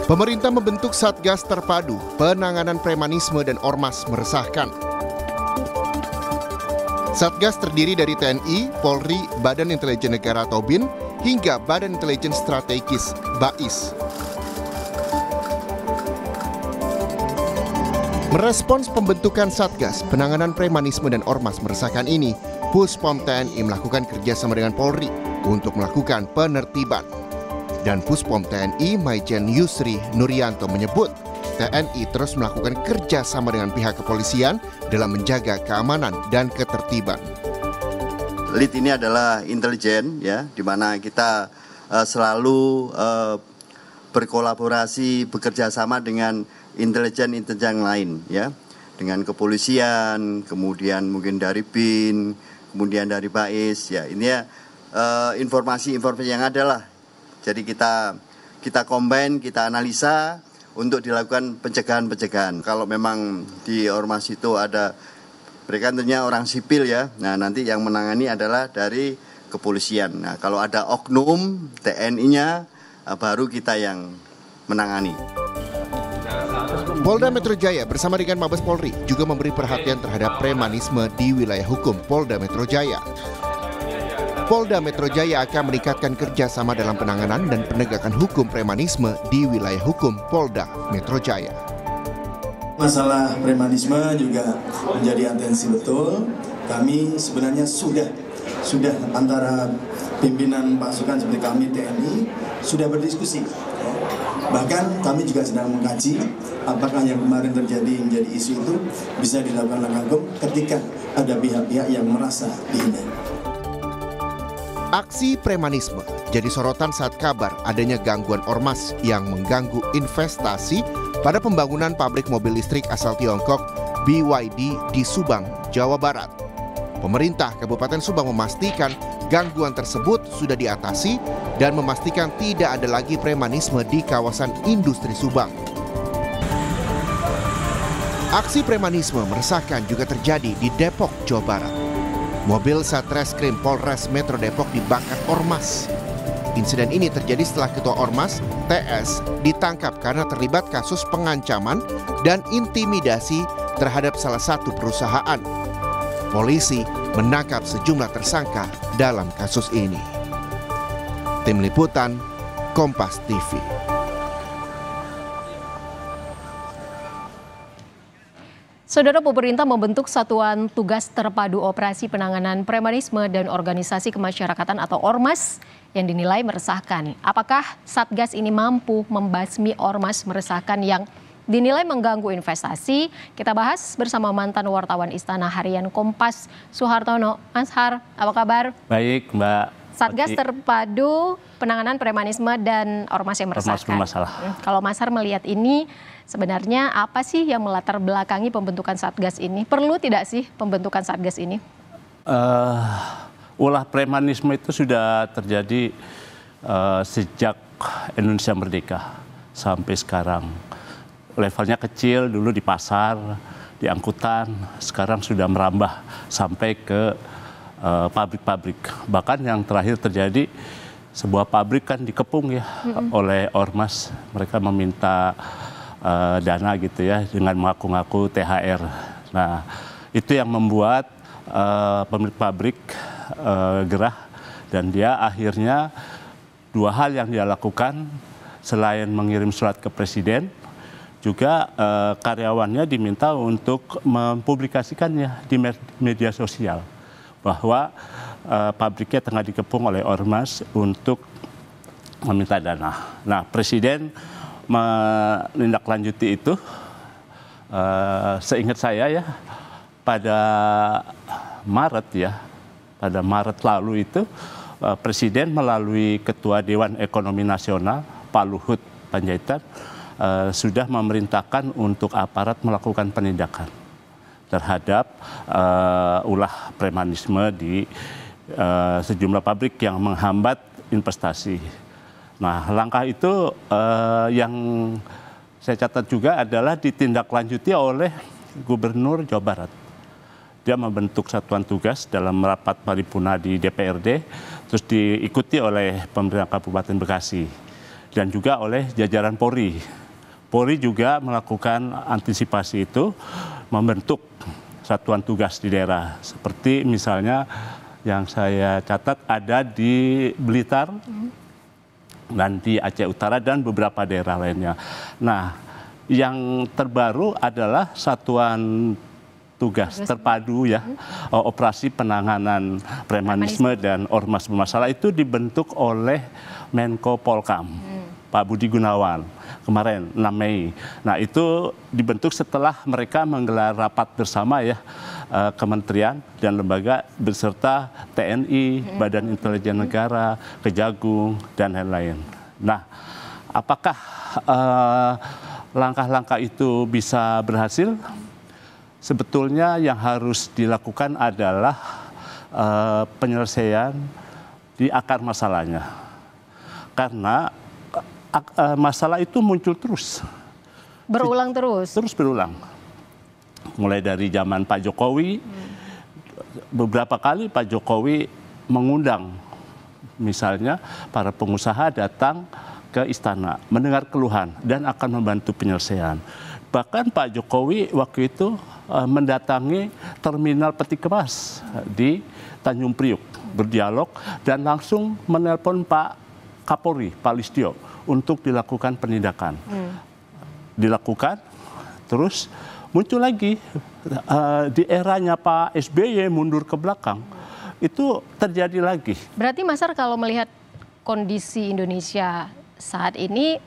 Pemerintah membentuk Satgas Terpadu Penanganan Premanisme dan Ormas meresahkan. Satgas terdiri dari TNI, Polri, Badan Intelijen Negara atau BIN, hingga Badan Intelijen Strategis (BAIS). Merespons pembentukan Satgas Penanganan Premanisme dan Ormas meresahkan ini, Puspom TNI melakukan kerjasama dengan Polri untuk melakukan penertiban. Dan Puspom TNI Maijen Yusri Nuryanto menyebut TNI terus melakukan kerjasama dengan pihak kepolisian dalam menjaga keamanan dan ketertiban. Lead ini adalah intelijen, ya, di mana kita selalu berkolaborasi, bekerja sama dengan intelijen lain, ya, dengan kepolisian, kemudian mungkin dari BIN, kemudian dari BAIS, ya, ini ya informasi-informasi yang ada lah. Jadi kita combine, kita analisa untuk dilakukan pencegahan-pencegahan. Kalau memang di ormas itu ada, mereka tentunya orang sipil, ya. Nah, nanti yang menangani adalah dari kepolisian. Nah, kalau ada oknum TNI-nya, baru kita yang menangani. Polda Metro Jaya bersama dengan Mabes Polri juga memberi perhatian terhadap premanisme di wilayah hukum Polda Metro Jaya. Polda Metro Jaya akan meningkatkan kerjasama dalam penanganan dan penegakan hukum premanisme di wilayah hukum Polda Metro Jaya. Masalah premanisme juga menjadi atensi betul. Kami sebenarnya sudah antara pimpinan pasukan seperti kami TNI sudah berdiskusi. Bahkan kami juga sedang mengkaji apakah yang kemarin terjadi menjadi isu itu bisa dilakukan langkah hukum ketika ada pihak-pihak yang merasa dihina. Aksi premanisme jadi sorotan saat kabar adanya gangguan ormas yang mengganggu investasi pada pembangunan pabrik mobil listrik asal Tiongkok BYD di Subang, Jawa Barat. Pemerintah Kabupaten Subang memastikan gangguan tersebut sudah diatasi dan memastikan tidak ada lagi premanisme di kawasan industri Subang. Aksi premanisme meresahkan juga terjadi di Depok, Jawa Barat. Mobil Satreskrim Polres Metro Depok dibakar ormas. Insiden ini terjadi setelah Ketua Ormas, TS, ditangkap karena terlibat kasus pengancaman dan intimidasi terhadap salah satu perusahaan. Polisi menangkap sejumlah tersangka dalam kasus ini. Tim Liputan, Kompas TV. Saudara, pemerintah membentuk Satuan Tugas Terpadu Operasi Penanganan Premanisme dan Organisasi Kemasyarakatan atau Ormas yang dinilai meresahkan. Apakah Satgas ini mampu membasmi ormas meresahkan yang dinilai mengganggu investasi? Kita bahas bersama mantan wartawan Istana Harian Kompas, Suhartono. Mas Har, apa kabar? Baik, Mbak. Satgas Terpadu Penanganan Premanisme dan Ormas yang meresahkan. Kalau Mas Har melihat ini, sebenarnya apa sih yang melatar belakangi pembentukan Satgas ini? Perlu tidak sih pembentukan Satgas ini? Ulah premanisme itu sudah terjadi sejak Indonesia merdeka sampai sekarang. Levelnya kecil dulu di pasar, di angkutan, sekarang sudah merambah sampai ke pabrik-pabrik. Bahkan yang terakhir terjadi, sebuah pabrik kan dikepung ya oleh ormas. Mereka meminta dana gitu ya dengan mengaku-ngaku THR. Nah, itu yang membuat pemilik pabrik gerah, dan dia akhirnya dua hal yang dia lakukan selain mengirim surat ke presiden, juga karyawannya diminta untuk mempublikasikannya di media sosial bahwa pabriknya tengah dikepung oleh ormas untuk meminta dana. Nah, presiden menindaklanjuti itu, seingat saya ya, pada Maret lalu itu Presiden melalui Ketua Dewan Ekonomi Nasional Pak Luhut Panjaitan sudah memerintahkan untuk aparat melakukan penindakan terhadap ulah premanisme di sejumlah pabrik yang menghambat investasi. Nah, langkah itu yang saya catat juga adalah ditindaklanjuti oleh Gubernur Jawa Barat. Dia membentuk satuan tugas dalam rapat paripurna di DPRD, terus diikuti oleh pemerintah Kabupaten Bekasi. dan juga oleh jajaran Polri. Polri juga melakukan antisipasi itu, membentuk satuan tugas di daerah. Seperti misalnya yang saya catat ada di Blitar dan di Aceh Utara dan beberapa daerah lainnya. Nah, yang terbaru adalah satuan tugas terpadu ya, operasi penanganan premanisme dan ormas bermasalah itu dibentuk oleh Menko Polkam, Pak Budi Gunawan, kemarin 6 Mei. Nah, itu dibentuk setelah mereka menggelar rapat bersama ya, kementerian dan lembaga beserta TNI, Badan Intelijen Negara, Kejagung, dan lain-lain. Nah, apakah langkah-langkah itu bisa berhasil? Sebetulnya yang harus dilakukan adalah penyelesaian di akar masalahnya. Karena masalah itu muncul terus. Berulang terus? Terus berulang. Mulai dari zaman Pak Jokowi, beberapa kali Pak Jokowi mengundang misalnya para pengusaha datang ke istana, mendengar keluhan dan akan membantu penyelesaian. Bahkan Pak Jokowi waktu itu mendatangi terminal peti kemas di Tanjung Priuk, berdialog dan langsung menelpon Pak Kapolri, Pak Listio, untuk dilakukan penindakan. Dilakukan, terus muncul lagi di eranya Pak SBY mundur ke belakang, itu terjadi lagi. Berarti Mas Ar kalau melihat kondisi Indonesia saat ini,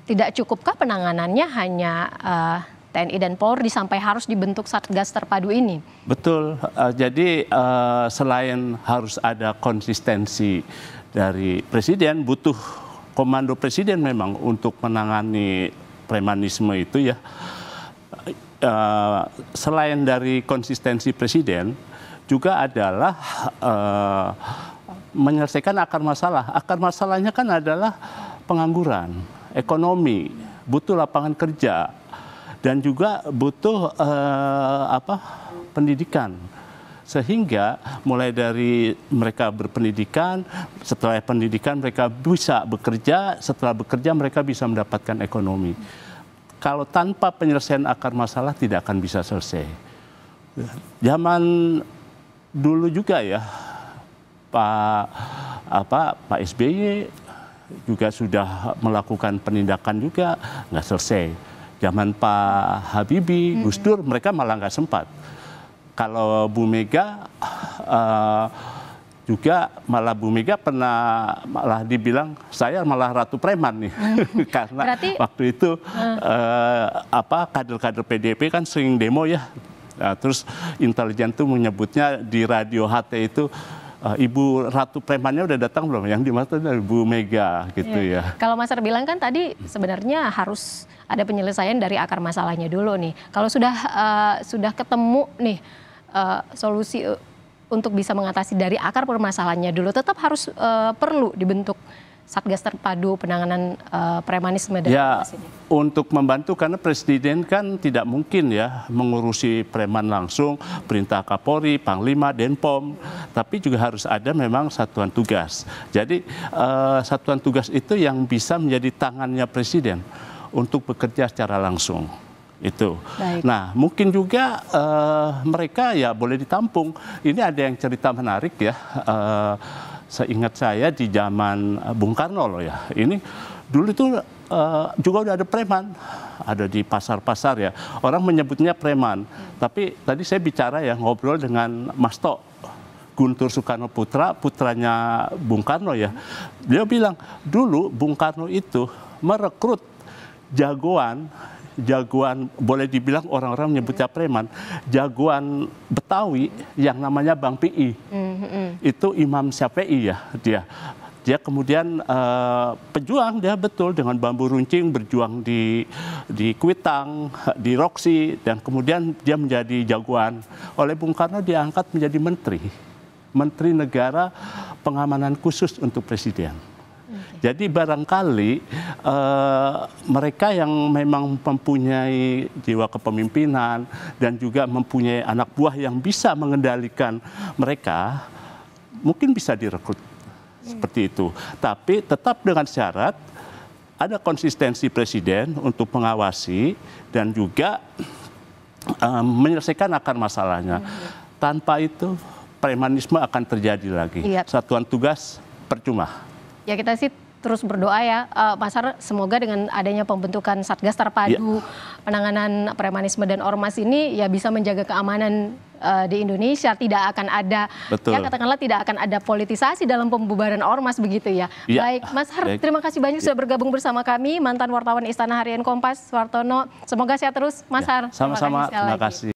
tidak cukupkah penanganannya hanya TNI dan Polri sampai harus dibentuk Satgas terpadu ini? Betul, jadi selain harus ada konsistensi dari Presiden, butuh komando Presiden memang untuk menangani premanisme itu ya. Selain dari konsistensi Presiden, juga adalah menyelesaikan akar masalah. Akar masalahnya kan adalah pengangguran, ekonomi, butuh lapangan kerja, dan juga butuh pendidikan. Sehingga mulai dari mereka berpendidikan, setelah pendidikan mereka bisa bekerja, setelah bekerja mereka bisa mendapatkan ekonomi. Kalau tanpa penyelesaian akar masalah tidak akan bisa selesai. Zaman dulu juga ya, Pak SBY juga sudah melakukan penindakan juga, nggak selesai. Zaman Pak Habibie, Gus Dur, mereka malah nggak sempat. Kalau Bu Mega juga malah Bu Mega pernah malah dibilang saya malah ratu preman nih. Karena berarti, waktu itu kader-kader PDIP kan sering demo ya. Nah, terus intelijen tuh menyebutnya di radio HT itu Ibu Ratu Premannya udah datang belum? Yang dimaksud dari Bu Mega gitu ya. Kalau Mas Ar bilang kan tadi sebenarnya harus ada penyelesaian dari akar masalahnya dulu nih. Kalau sudah ketemu nih solusi untuk bisa mengatasi dari akar permasalahannya dulu, tetap harus perlu dibentuk Satgas terpadu penanganan premanisme dan ormas ini. Untuk membantu karena Presiden kan tidak mungkin ya mengurusi preman langsung, perintah Kapolri, Panglima, Denpom, tapi juga harus ada memang satuan tugas. Jadi satuan tugas itu yang bisa menjadi tangannya Presiden untuk bekerja secara langsung. Itu. Baik. Nah, mungkin juga mereka ya boleh ditampung. Ini ada yang cerita menarik ya. Seingat saya di zaman Bung Karno loh ya. Ini dulu itu juga udah ada preman, ada di pasar-pasar ya. Orang menyebutnya preman. Tapi tadi saya bicara ya, ngobrol dengan Mas Tok, Guntur Soekarno Putra, putranya Bung Karno ya. Dia bilang dulu Bung Karno itu merekrut jagoan boleh dibilang orang-orang menyebutnya preman, jagoan Betawi yang namanya Bang Pi. Itu Imam Syafi'i ya dia kemudian pejuang, dia betul dengan bambu runcing berjuang di Kuitang, di Roksi, dan kemudian dia menjadi jagoan. Oleh Bung Karno diangkat menjadi menteri negara pengamanan khusus untuk presiden. Jadi barangkali mereka yang memang mempunyai jiwa kepemimpinan dan juga mempunyai anak buah yang bisa mengendalikan mereka, mungkin bisa direkrut seperti itu. Tapi tetap dengan syarat ada konsistensi presiden untuk mengawasi dan juga menyelesaikan akar masalahnya. Tanpa itu premanisme akan terjadi lagi. Satuan tugas percuma. Ya kita sih terus berdoa ya, Mas Har, semoga dengan adanya pembentukan Satgas Terpadu penanganan premanisme dan ormas ini ya bisa menjaga keamanan di Indonesia, tidak akan ada, ya katakanlah tidak akan ada politisasi dalam pembubaran ormas begitu ya. Baik, Mas Har, terima kasih banyak sudah bergabung bersama kami, mantan wartawan Istana Harian Kompas, Suartono. Semoga sehat terus, Mas Har. Sama-sama, terima kasih.